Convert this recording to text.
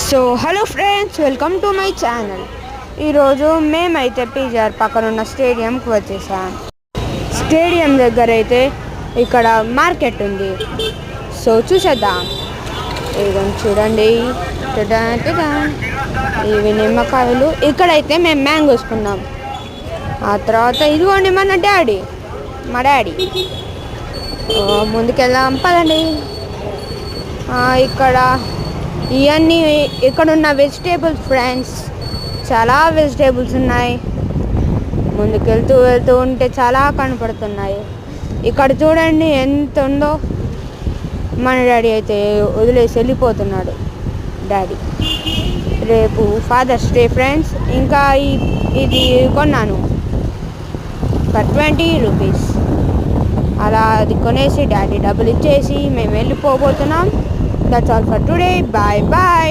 So hello friends, welcome to my channel. ఈరోజు మేమైతే PGR పక్కన ఉన్న స్టేడియంకి వచ్చేసాం. స్టేడియం దగ్గర అయితే ఇక్కడ మార్కెట్ ఉంది. సో చూసేద్దాం. ఇదిగోండి చూడండి, ఇవి నిమ్మకాయలు. ఇక్కడైతే మేము మ్యాంగోస్ కొన్నాం. ఆ తర్వాత ఇదిగోండి మా డాడీ. ముందుకెళ్దాం పదండి. ఇక్కడ ఇవన్నీ ఇక్కడున్న వెజిటేబుల్స్ ఫ్రెండ్స్, చాలా వెజిటేబుల్స్ ఉన్నాయి. ముందుకెళ్తూ వెళ్తూ ఉంటే చాలా కనపడుతున్నాయి. ఇక్కడ చూడండి ఎంత ఉందో. మన డాడీ అయితే వదిలేసి వెళ్ళిపోతున్నాడు. డాడీ రేపు ఫాదర్స్ డే ఫ్రెండ్స్. ఇంకా ఇది కొన్నాను ఫర్ 20 రూపీస్. అలా అది కొనేసి డాడీ డబ్బులు ఇచ్చేసి మేము వెళ్ళిపోబోతున్నాం. That's all for today. Bye bye.